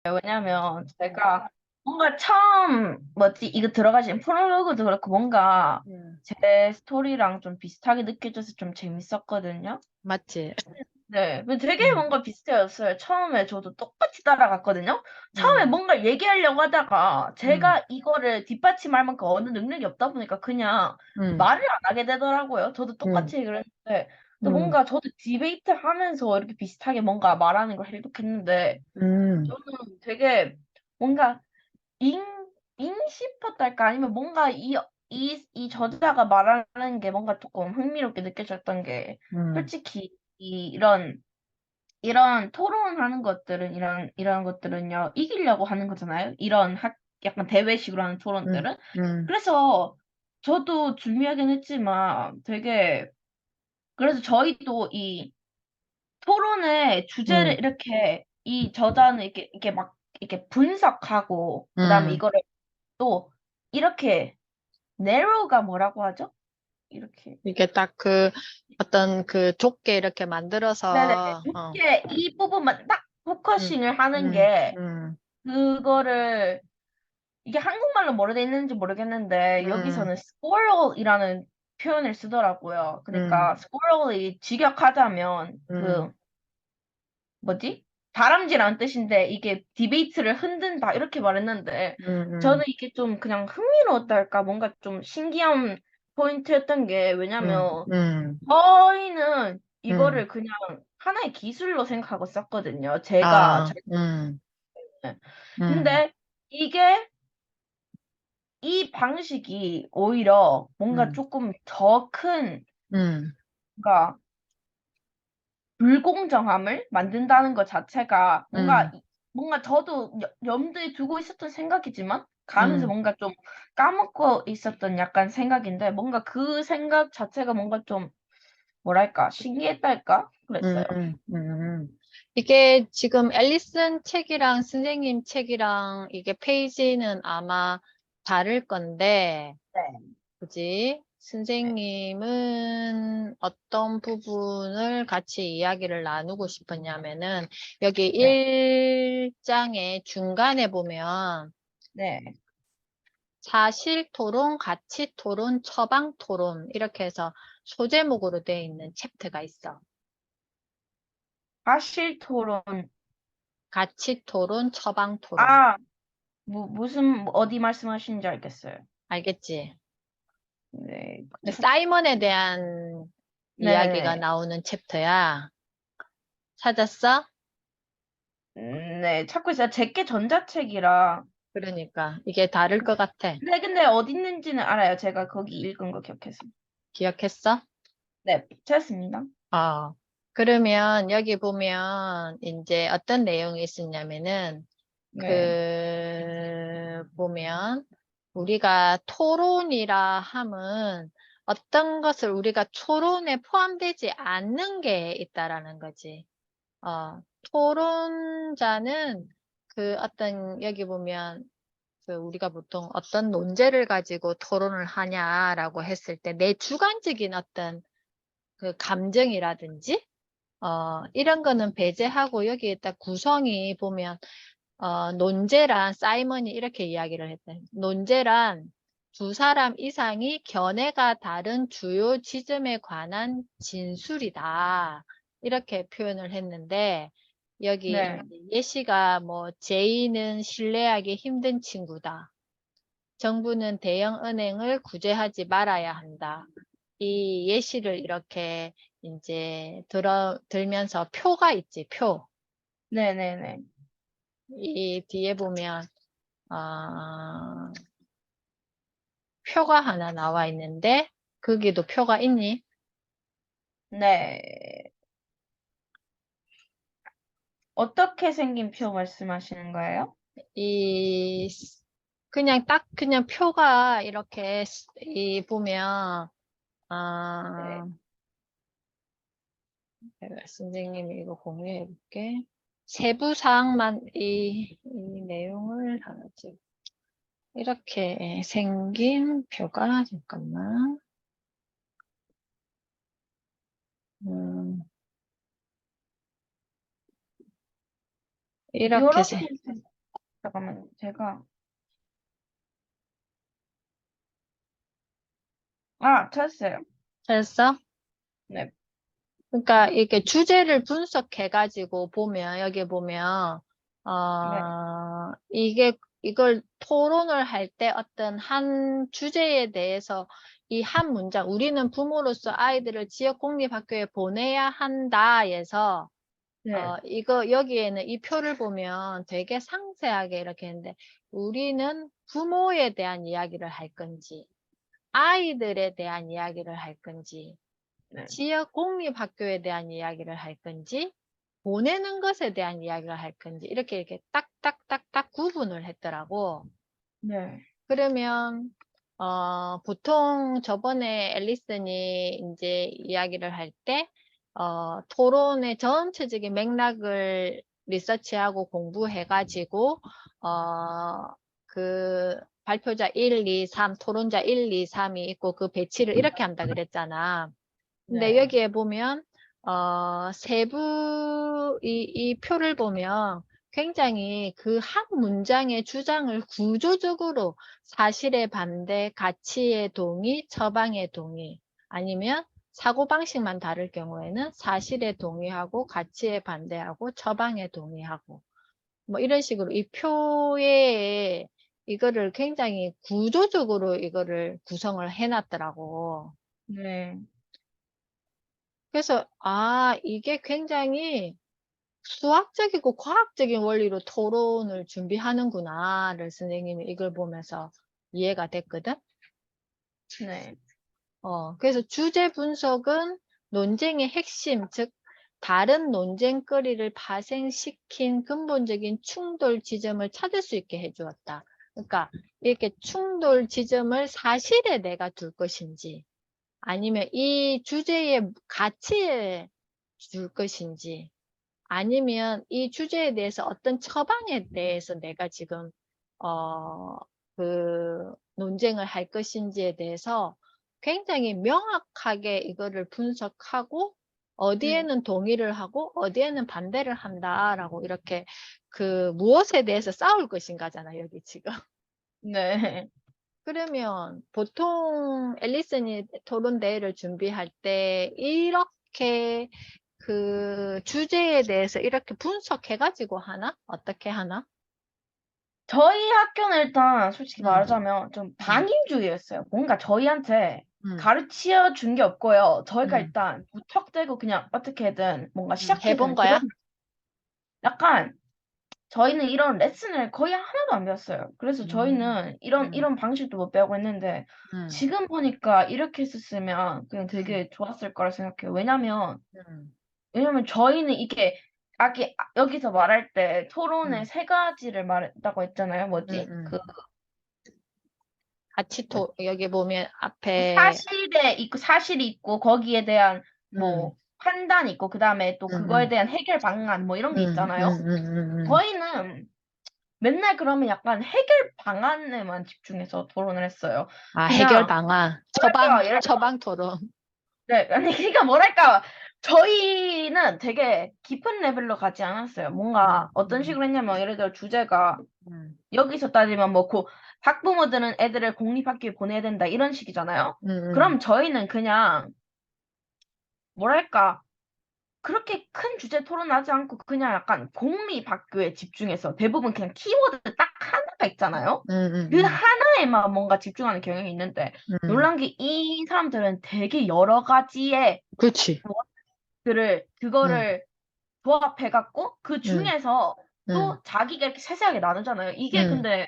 왜냐면 제가 뭔가 처음 뭐지 이거 들어가신 프롤로그도 그렇고 뭔가 음, 제 스토리랑 좀 비슷하게 느껴져서 좀 재밌었거든요. 맞지? 네, 근데 되게 음, 뭔가 비슷해졌어요. 처음에 저도 똑같이 따라갔거든요. 처음에 음, 뭔가 얘기하려고 하다가 음, 제가 이거를 뒷받침할 만큼 어느 능력이 없다 보니까 그냥 음, 말을 안 하게 되더라고요. 저도 음, 똑같이 얘기를 했는데, 또 음, 뭔가 저도 디베이트 하면서 이렇게 비슷하게 뭔가 말하는 걸 해독했는데, 음, 저는 되게 뭔가 잉, 싶었달까? 아니면 뭔가 이 저자가 말하는 게 뭔가 조금 흥미롭게 느껴졌던 게, 음, 솔직히 이런 토론하는 것들은, 이런 것들은요, 이기려고 하는 거잖아요? 약간 대회식으로 하는 음, 토론들은. 음, 그래서 저도 준비하긴 했지만 그래서 저희도 이 토론의 주제를 음, 이렇게, 이 저자는 이렇게 막, 이렇게 분석하고, 그 다음에 음. 이거를 또 이렇게 narrow가 뭐라고 하죠? 이렇게. 이게 딱 그 어떤 그 좁게 이렇게 네네네. 만들어서, 이렇게 이 부분만 딱 음, 포커싱을 하는 음, 게, 음, 그거를, 이게 한국말로 뭐로 돼 있는지 모르겠는데, 음, 여기서는 squirrel이라는 표현을 쓰더라고요. 음, 그러니까 squirrel이 직역하자면 음, 뭐지? 다람쥐라는 뜻인데 이게 디베이트를 흔든다 이렇게 말했는데, 음, 저는 이게 좀 그냥 흥미로웠달까, 뭔가 좀 신기한 포인트였던 게, 왜냐면 음, 저희는 음, 이거를 그냥 하나의 기술로 생각하고 썼거든요. 제가 아, 음, 근데 이게 이 방식이 오히려 뭔가 음, 조금 더 큰, 음, 뭔가 불공정함을 만든다는 것 자체가 음, 뭔가 저도 염두에 두고 있었던 생각이지만 가면서 음, 뭔가 좀 까먹고 있었던 약간 생각인데, 뭔가 그 생각 자체가 뭔가 좀 뭐랄까 신기했달까 그랬어요. 이게 지금 앨리슨 책이랑 선생님 책이랑 이게 페이지는 아마 다를 건데, 네. 그지? 선생님은 어떤 부분을 같이 이야기를 나누고 싶었냐면은, 여기 네. 1장의 중간에 보면, 네. 사실 토론, 가치 토론, 처방 토론, 이렇게 해서 소제목으로 되어 있는 챕터가 있어. 사실 토론. 가치 토론, 처방 토론. 아, 무슨 어디 말씀하시는지 알겠어요. 알겠지? 네. 사이먼에 대한 이야기가 네네네. 나오는 챕터야. 찾았어? 네, 찾고 있어요. 제게 전자책이라. 그러니까 이게 다를 것 같아. 근데 어디 있는지는 알아요. 제가 거기 읽은 거 기억해서. 기억했어? 네, 찾았습니다. 어. 그러면 여기 보면 이제 어떤 내용이 있었냐면은 네. 보면 우리가 토론이라 함은 어떤 것을 우리가 토론에 포함되지 않는 게 있다라는 거지. 토론자는 그 어떤 여기 보면 그 우리가 보통 어떤 논제를 가지고 토론을 하냐라고 했을 때 내 주관적인 어떤 그 감정이라든지 이런 거는 배제하고 여기에 딱 구성이 보면 논제란 사이먼이 이렇게 이야기를 했대. 논제란 두 사람 이상이 견해가 다른 주요 지점에 관한 진술이다. 이렇게 표현을 했는데 여기 네. 이제 예시가 뭐 제이는 신뢰하기 힘든 친구다. 정부는 대형 은행을 구제하지 말아야 한다. 이 예시를 이렇게 이제 들면서 표가 있지, 표. 네네네. 이 뒤에 보면, 아, 표가 하나 나와 있는데, 거기도 표가 있니? 네. 어떻게 생긴 표 말씀하시는 거예요? 이, 그냥 딱 그냥 표가 이렇게, 이 보면, 네. 아, 내가 선생님이 이거 공유해 볼게. 세부 사항만, 이 내용을 하나 찍. 이렇게 생긴 표가, 잠깐만. 음, 이렇게 요렇게, 잠깐만요. 제가 찾았어요. 됐어? 네, 그러니까 이렇게 주제를 분석해가지고 보면, 여기 보면, 네, 이걸 토론을 할 때 어떤 한 주제에 대해서 이 한 문장, 우리는 부모로서 아이들을 지역 공립학교에 보내야 한다에서, 네, 여기에는 이 표를 보면 되게 상세하게 이렇게 했는데, 우리는 부모에 대한 이야기를 할 건지, 아이들에 대한 이야기를 할 건지, 네, 지역 공립학교에 대한 이야기를 할 건지, 보내는 것에 대한 이야기를 할 건지, 이렇게 딱딱딱딱 구분을 했더라고. 네, 그러면, 보통 저번에 앨리슨이 이제 이야기를 할 때, 토론의 전체적인 맥락을 리서치하고 공부해가지고, 그 발표자 1, 2, 3, 토론자 1, 2, 3이 있고 그 배치를 이렇게 한다 그랬잖아. 근데 네, 여기에 보면 이 표를 보면 굉장히 그 한 문장의 주장을 구조적으로 사실에 반대, 가치에 동의, 처방에 동의 아니면 사고방식만 다를 경우에는 사실에 동의하고 가치에 반대하고 처방에 동의하고 뭐 이런 식으로 이 표에 이거를 굉장히 구조적으로 이거를 구성을 해놨더라고. 네, 그래서, 이게 굉장히 수학적이고 과학적인 원리로 토론을 준비하는구나를 선생님이 이걸 보면서 이해가 됐거든. 네, 그래서 주제 분석은 논쟁의 핵심, 즉, 다른 논쟁거리를 발생시킨 근본적인 충돌 지점을 찾을 수 있게 해주었다. 그러니까, 이렇게 충돌 지점을 사실에 내가 둘 것인지, 아니면 이 주제의 가치에 줄 것인지, 아니면 이 주제에 대해서 어떤 처방에 대해서 내가 지금, 어, 논쟁을 할 것인지에 대해서 굉장히 명확하게 이거를 분석하고, 네, 어디에는 동의를 하고, 어디에는 반대를 한다라고 이렇게 무엇에 대해서 싸울 것인가잖아, 여기 지금. 네. 그러면 보통 앨리슨이 토론 대회를 준비할 때 이렇게 주제에 대해서 이렇게 분석해가지고 하나? 어떻게 하나? 저희 학교는 일단 솔직히 음, 말하자면 좀 음, 방임주의였어요. 뭔가 저희한테 음, 가르쳐 준 게 없고요. 저희가 음, 일단 무턱대고 그냥 어떻게든 뭔가 시작해야 해본 되는 그런 거야? 약간 저희는 이런 레슨을 거의 하나도 안 배웠어요. 그래서 음, 저희는 이런 음, 이런 방식도 못 배우고 했는데 음, 지금 보니까 이렇게 했었으면 그냥 음, 되게 좋았을 거라 생각해요. 왜냐면 음, 저희는 이게 여기서 말할 때 토론의 음, 세 가지를 말했다고 했잖아요. 음, 뭐지? 그 같이 뭐지? 여기 보면 앞에, 사실이 있고 거기에 대한 음, 뭐 판단이 있고 그다음에 또 음, 그거에 음, 대한 해결 방안 뭐 이런 게 음, 있잖아요. 저희는 맨날 그러면 약간 해결 방안에만 집중해서 토론을 했어요. 해결 그냥 방안, 뭐랄까 예를 처방 토론. 네, 아니 그러니까 뭐랄까 저희는 되게 깊은 레벨로 가지 않았어요. 뭔가 어떤 음, 식으로 했냐면 예를 들어 주제가 음, 여기서 따지면 뭐 학부모들은 애들을 공립학교에 보내야 된다 이런 식이잖아요. 음, 음, 그럼 저희는 그냥 뭐랄까 그렇게 큰 주제 토론하지 않고 그냥 약간 공립학교에 집중해서 대부분 그냥 키워드 딱 하나가 있잖아요. 음, 그 음, 하나에만 뭔가 집중하는 경향이 있는데 음. 놀란 게 이 사람들은 되게 여러 가지의 그렇지. 음, 그거를 조합해갖고 그 음, 중에서 음, 또 자기가 이렇게 세세하게 나누잖아요. 이게 음, 근데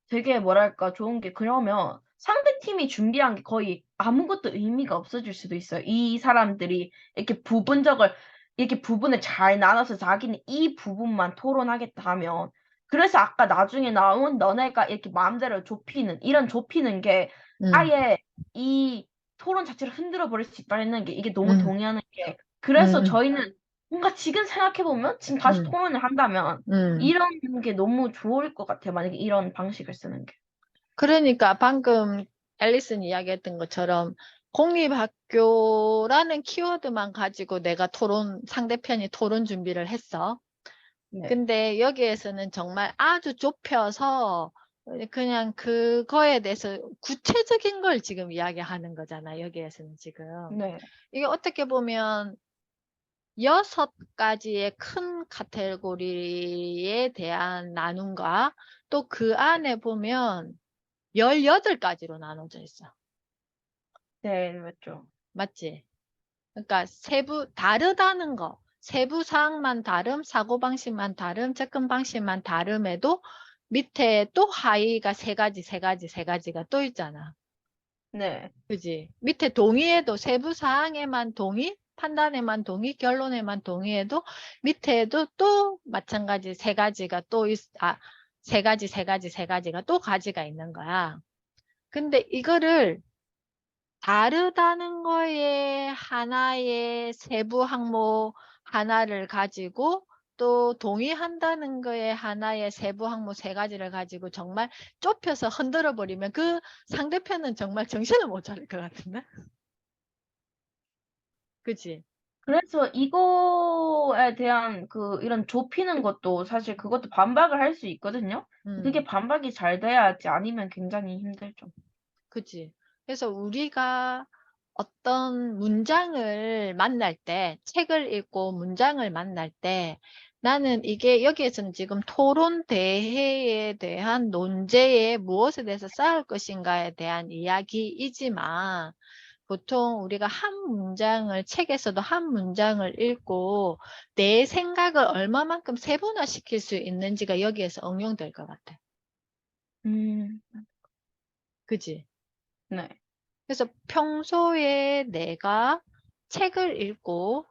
되게 뭐랄까 좋은 게 그러면 상대팀이 준비한 게 거의 아무것도 의미가 없어질 수도 있어요. 이 사람들이 이렇게 이렇게 부분을 잘 나눠서 자기는 이 부분만 토론하겠다 하면 그래서 아까 나중에 나온 너네가 이렇게 마음대로 이런 좁히는 게 음, 아예 이 토론 자체를 흔들어 버릴 수 있다 했는 게 이게 너무 음, 동의하는 게 그래서 음, 저희는 뭔가 지금 생각해보면 지금 다시 음, 토론을 한다면 음. 이런 게 너무 좋을 것 같아요. 만약에 이런 방식을 쓰는 게. 그러니까 방금 앨리슨 이야기했던 것처럼 공립학교라는 키워드만 가지고 상대편이 토론 준비를 했어. 네. 근데 여기에서는 정말 아주 좁혀서 그냥 그거에 대해서 구체적인 걸 지금 이야기하는 거잖아, 여기에서는 지금. 네. 이게 어떻게 보면 6가지의 큰 카테고리에 대한 나눔과 또 그 안에 보면 18가지로 나눠져 있어. 네, 맞죠. 맞지? 그러니까 다르다는 거. 세부 사항만 다름, 사고방식만 다름, 접근 방식만 다름에도 밑에 또 하위가 3가지, 3가지, 3가지가 또 있잖아. 네. 그지? 밑에 동의해도 세부 사항에만 동의, 판단에만 동의, 결론에만 동의해도 밑에도 또 마찬가지 3가지가 또 세 가지, 3가지, 3가지가 또 가지가 있는 거야. 근데 이거를 다르다는 거에 하나의 세부 항목 하나를 가지고 또 동의한다는 거에 하나의 세부 항목 3가지를 가지고 정말 좁혀서 흔들어 버리면 그 상대편은 정말 정신을 못 차릴 것 같은데? 그치? 그래서 이거에 대한 이런 좁히는 것도 사실 그것도 반박을 할 수 있거든요. 그게 음, 반박이 잘 돼야지 아니면 굉장히 힘들죠. 그치? 그래서 우리가 어떤 문장을 만날 때, 책을 읽고 문장을 만날 때 나는 이게 여기에서는 지금 토론 대회에 대한 논제에 무엇에 대해서 쌓을 것인가에 대한 이야기이지만 보통 우리가 한 문장을 책에서도 한 문장을 읽고 내 생각을 얼마만큼 세분화시킬 수 있는지가 여기에서 응용될 것 같아. 음, 그지? 네. 그래서 평소에 내가 책을 읽고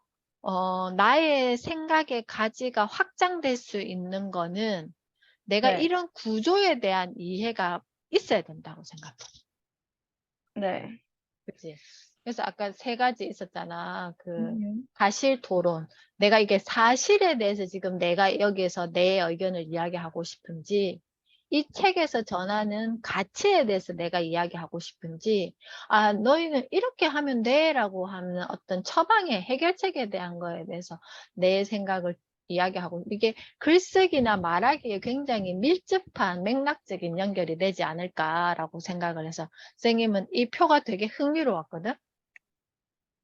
나의 생각의 가지가 확장될 수 있는 거는 내가 네. 이런 구조에 대한 이해가 있어야 된다고 생각해. 네. 그치? 그래서 아까 3가지 있었잖아. 음, 사실 토론. 내가 이게 사실에 대해서 지금 내가 여기에서 내 의견을 이야기하고 싶은지, 이 책에서 전하는 가치에 대해서 내가 이야기하고 싶은지, 너희는 이렇게 하면 돼 라고 하는 어떤 처방의 해결책에 대한 거에 대해서 내 생각을 이야기하고, 이게 글쓰기나 말하기에 굉장히 밀접한 맥락적인 연결이 되지 않을까라고 생각을 해서 선생님은 이 표가 되게 흥미로웠거든?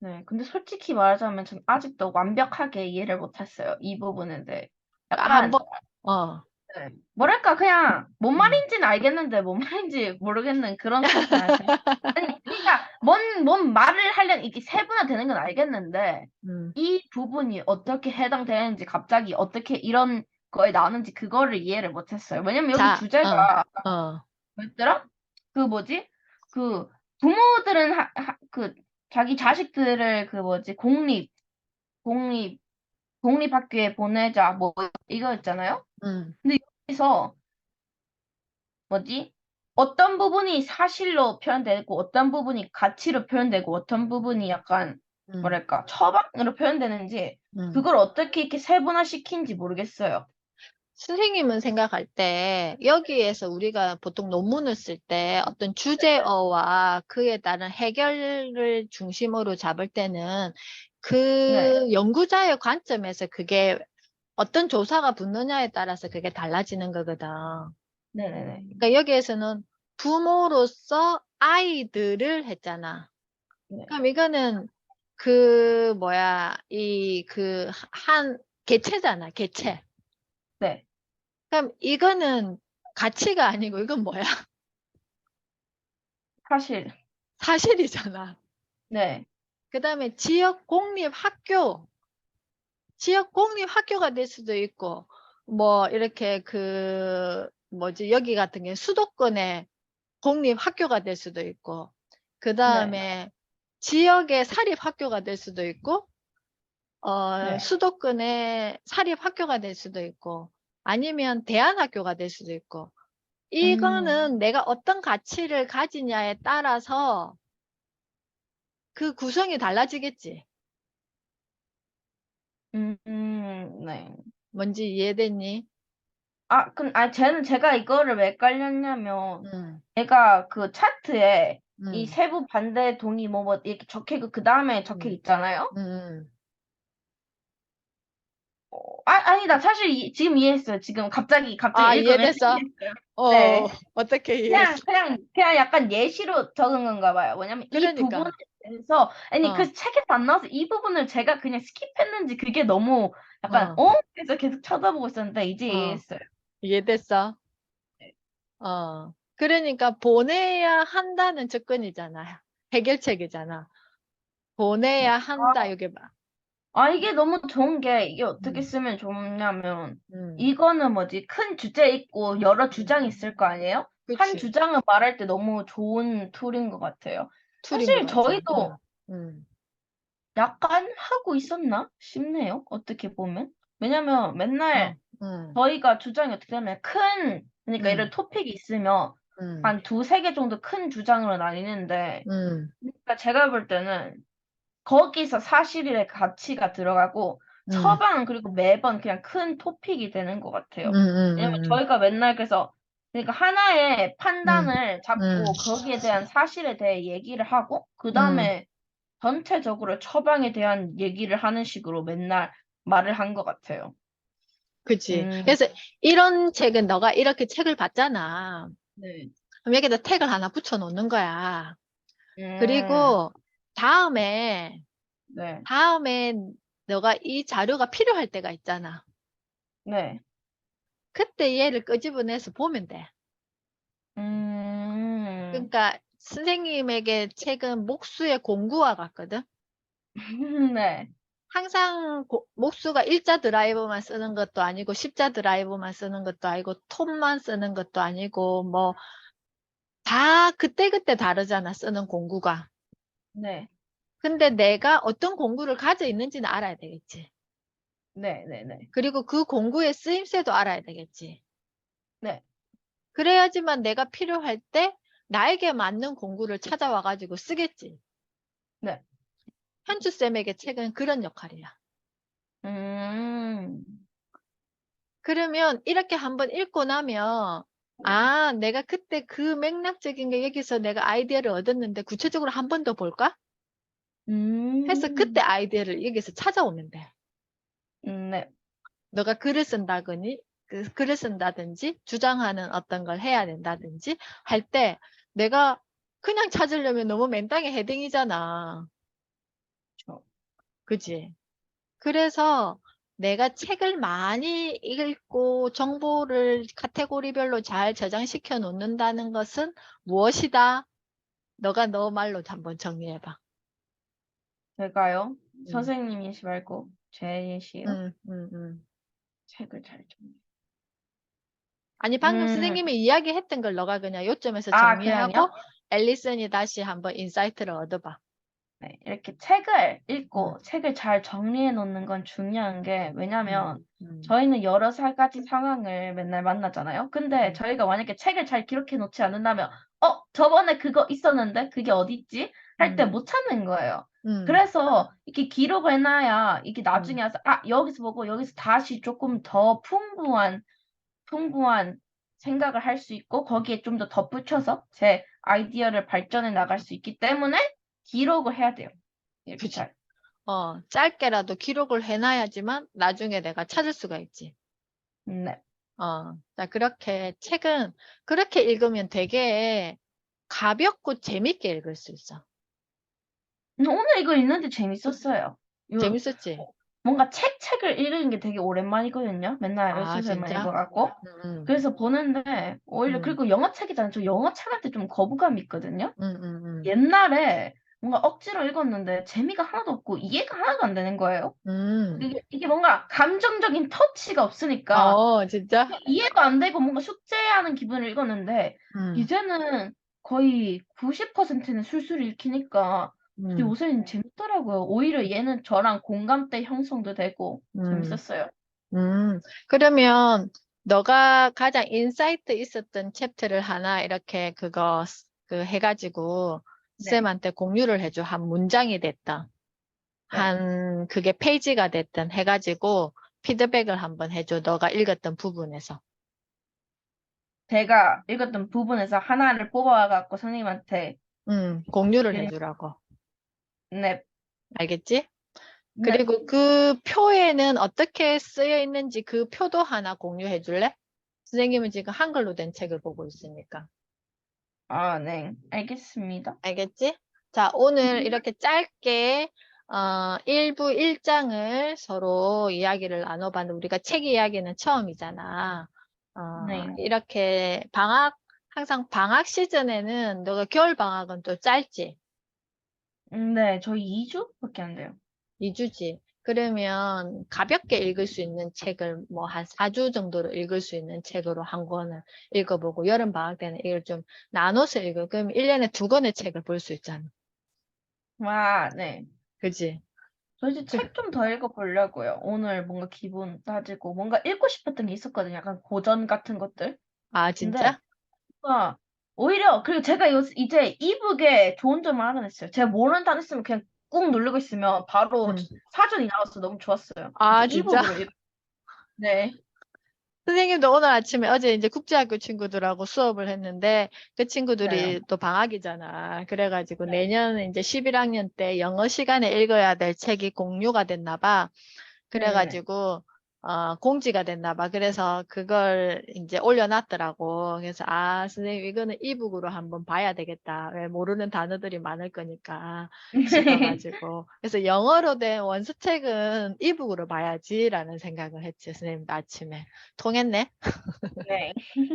네. 근데 솔직히 말하자면 전 아직도 완벽하게 이해를 못했어요. 이 부분에 대해. 약간 한번, 어, 네. 뭐랄까 그냥 뭔 음. 말인지는 알겠는데 뭔 말인지 모르겠는 그런 뜻은 아세요? 아니 그러니까 뭔 말을 하려면 이게 세분화되는 건 알겠는데 음. 이 부분이 어떻게 해당되는지 갑자기 어떻게 이런 거에 나오는지 그거를 이해를 못했어요. 왜냐면 여기 자, 주제가 어, 뭐였더라? 그 뭐지? 그 부모들은 자기 자식들을 공립 공립학교에 보내자 뭐 이거였잖아요. 음, 근데 여기서 뭐지? 어떤 부분이 사실로 표현되고 어떤 부분이 가치로 표현되고 어떤 부분이 약간 음, 뭐랄까 처방으로 표현되는지 음. 그걸 어떻게 이렇게 세분화시킨지 모르겠어요. 선생님은 생각할 때 여기에서 우리가 보통 논문을 쓸 때 어떤 주제어와 그에 따른 해결을 중심으로 잡을 때는 네, 그 연구자의 관점에서 그게 어떤 조사가 붙느냐에 따라서 그게 달라지는 거거든. 네네네. 그러니까 여기에서는 부모로서 아이들을 했잖아. 네, 그럼 이거는 개체잖아, 개체. 네, 그럼 이거는 가치가 아니고 이건 뭐야? 사실, 사실이잖아. 네, 그 다음에 지역 공립 학교가 될 수도 있고, 뭐, 이렇게 여기 같은 경우 수도권의 공립 학교가 될 수도 있고, 그 네, 다음에 지역의 사립 학교가 될 수도 있고, 네. 수도권의 사립 학교가 될 수도 있고, 아니면 대안학교가 될 수도 있고, 이거는 내가 어떤 가치를 가지냐에 따라서 그 구성이 달라지겠지. 네. 뭔지 이해됐니? 제가 이거를 왜 깔렸냐면, 음, 제가 그 차트에 이 음, 세부 반대 동의 이렇게 그 다음에 적혀 음, 있잖아요? 음, 아니다. 사실 지금 이해했어요. 지금 갑자기 아, 읽으면서 이해됐어? 이해했어요. 어, 네. 어떻게 그냥, 이해했어? 그냥, 그냥 약간 예시로 적은 건가 봐요. 왜냐면 이 부분에 그러니까, 대해서, 아니, 어, 그 책에서 안 나와서 이 부분을 제가 그냥 스킵했는지 그게 너무 약간, 어, 그래서 계속 쳐다보고 있었는데, 이제 어, 이해했어요. 이해됐어? 네. 그러니까 보내야 한다는 접근이잖아요. 해결책이잖아. 네. 보내야 한다, 여기 봐. 이게 너무 좋은 게, 이게 어떻게 음, 쓰면 좋냐면, 음, 이거는 뭐지? 큰 주제 있고 여러 음, 주장이 있을 거 아니에요? 한 그치. 주장을 말할 때 너무 좋은 툴인 것 같아요. 툴인 것 사실 같아. 저희도 음, 약간 하고 있었나 싶네요. 어떻게 보면. 왜냐면 어, 맨날 음, 저희가 주장이 어떻게 되면 그러니까 이런 음, 토픽이 있으면 음, 한 두세 개 정도 큰 주장으로 나뉘는데, 음, 그러니까 제가 볼 때는 거기서 사실의 가치가 들어가고 음, 처방 그리고 매번 그냥 큰 토픽이 되는 것 같아요. 왜냐면 음, 저희가 맨날 그래서 그러니까 하나의 음, 판단을 음, 잡고 거기에 대한 사실에 대해 얘기를 하고 그 음, 다음에 전체적으로 처방에 대한 얘기를 하는 식으로 맨날 말을 한 것 같아요. 그치. 음, 그래서 이런 책은 너가 이렇게 책을 봤잖아. 네. 그럼 여기다 택을 하나 붙여 놓는 거야. 음, 그리고 다음에, 네. 다음에 너가 이 자료가 필요할 때가 있잖아. 네. 그때 얘를 끄집어내서 보면 돼. 음, 그러니까 선생님에게 책은 목수의 공구와 같거든. 네. 항상 목수가 일자 드라이버만 쓰는 것도 아니고 십자 드라이버만 쓰는 것도 아니고 톱만 쓰는 것도 아니고 뭐 다 그때그때 다르잖아, 쓰는 공구가. 네. 근데 내가 어떤 공구를 가져 있는지는 알아야 되겠지. 네. 네. 네. 그리고 그 공구의 쓰임새도 알아야 되겠지. 네. 그래야지만 내가 필요할 때 나에게 맞는 공구를 찾아와 가지고 쓰겠지. 네. 현주쌤에게 책은 그런 역할이야. 음, 그러면 이렇게 한번 읽고 나면 아, 내가 그때 그 맥락적인 게 여기서 내가 아이디어를 얻었는데 구체적으로 한 번 더 볼까? 해서 그때 음, 아이디어를 여기서 찾아오면 돼. 네. 너가 글을 쓴다거니, 글을 쓴다든지, 주장하는 어떤 걸 해야 된다든지 할 때 내가 그냥 찾으려면 너무 맨땅에 헤딩이잖아. 저, 그지? 그래서 내가 책을 많이 읽고 정보를 카테고리별로 잘 저장시켜 놓는다는 것은 무엇이다? 너가 너 말로 한번 정리해봐. 제가요? 음, 선생님이시 말고, 제 예시요? 음, 음, 음. 책을 잘 좀. 아니, 방금 음, 선생님이 이야기했던 걸 너가 그냥 요점에서 그냥요? 정리하고 앨리슨이 다시 한번 인사이트를 얻어봐. 네, 이렇게 책을 음, 읽고 책을 잘 정리해 놓는 건 중요한 게, 음, 왜냐면 음, 저희는 여러 가지 상황을 맨날 만나잖아요. 근데 음, 저희가 만약에 책을 잘 기록해 놓지 않는다면, 저번에 그거 있었는데 그게 어딨지? 할 때 음, 못 찾는 거예요. 음, 그래서 이렇게 기록을 해놔야 이게 음. 나중에 와서, 여기서 보고 여기서 다시 조금 더 풍부한 생각을 할 수 있고 거기에 좀 더 덧붙여서 제 아이디어를 발전해 나갈 수 있기 때문에 기록을 해야 돼요. 이렇게 그치. 잘. 짧게라도 기록을 해놔야지만 나중에 내가 찾을 수가 있지. 네. 자, 그렇게 책은 그렇게 읽으면 되게 가볍고 재밌게 읽을 수 있어. 오늘 이거 읽는데 재밌었어요. 요, 재밌었지? 뭔가 책을 읽는 게 되게 오랜만이거든요. 맨날 아, 웹소설만 진짜? 읽어갖고. 음, 그래서 보는데, 오히려, 음, 그리고 영어 책이잖아요. 저 영어 책한테 좀 거부감이 있거든요. 음, 음, 음, 옛날에 뭔가 억지로 읽었는데 재미가 하나도 없고 이해가 하나도 안 되는 거예요. 음. 이게 뭔가 감정적인 터치가 없으니까 진짜? 이해도 안 되고 뭔가 숙제하는 기분을 읽었는데 음, 이제는 거의 90%는 술술 읽히니까 음, 요새는 재밌더라고요. 오히려 얘는 저랑 공감대 형성도 되고 음, 재밌었어요. 그러면 너가 가장 인사이트 있었던 챕터를 하나 이렇게 그 해가지고 네, 쌤한테 공유를 해줘. 한 문장이 됐다. 네. 그게 페이지가 됐든 해가지고 피드백을 한번 해줘. 너가 읽었던 부분에서. 제가 읽었던 부분에서 하나를 뽑아갖고 선생님한테 공유를 드린, 해주라고. 네, 알겠지? 네. 그리고 그 표에는 어떻게 쓰여 있는지 그 표도 하나 공유해 줄래? 선생님은 지금 한글로 된 책을 보고 있으니까. 아, 네. 알겠습니다. 알겠지? 자, 오늘 이렇게 짧게 1부 1장을 서로 이야기를 나눠봤는데 우리가 책 이야기는 처음이잖아. 네. 이렇게 항상 방학 시즌에는 너가 겨울 방학은 또 짧지? 네, 저희 2주밖에 안 돼요. 2주지. 그러면 가볍게 읽을 수 있는 책을 뭐 한 4주 정도로 읽을 수 있는 책으로 한 권을 읽어보고 여름 방학 때는 이걸 좀 나눠서 읽어. 그럼 1년에 2권의 책을 볼 수 있잖아. 와, 네. 그지? 저 이제 그, 책 좀 더 읽어보려고요. 오늘 뭔가 기분 따지고 뭔가 읽고 싶었던 게 있었거든요. 약간 고전 같은 것들. 아, 근데 진짜? 오히려 그리고 제가 이제 이북에 좋은 점을 알아냈어요. 제가 모르는 단어 있으면 그냥 꾹 누르고 있으면 바로 응. 사전이 나와서 너무 좋았어요. 이제 아, 진짜? 이북으로 네. 선생님도 오늘 아침에 어제 이제 국제학교 친구들하고 수업을 했는데 그 네. 친구들이 또 방학이잖아. 그래가지고 네. 내년 이제 11학년 때 영어 시간에 읽어야 될 책이 공유가 됐나 봐. 네. 그래가지고 공지가 됐나 봐. 그래서 그걸 이제 올려놨더라고. 그래서 아 선생님 이거는 이북으로 한번 봐야 되겠다. 왜 모르는 단어들이 많을 거니까 싶어가지고. 그래서 영어로 된 원서책은 이북으로 봐야지라는 생각을 했지 선생님도 아침에. 통했네. 네.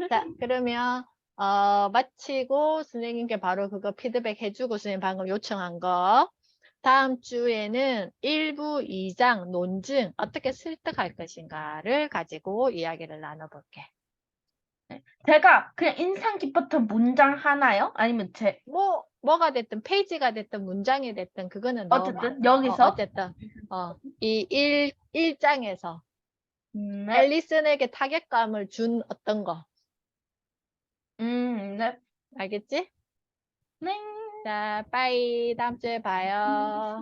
자 그러면 마치고 선생님께 바로 그거 피드백 해주고 선생님 방금 요청한 거. 다음 주에는 1부 2장 논증 어떻게 설득할 것인가를 가지고 이야기를 나눠볼게. 네. 제가 그냥 인상 깊었던 문장 하나요? 아니면 뭐가 됐든 페이지가 됐든 문장이 됐든 그거는 어쨌든 여기서 어쨌든 이 1장에서 네. 앨리슨에게 타격감을 준 어떤 거 네. 알겠지? 네. 자, 빠이 다음 주에 봐요.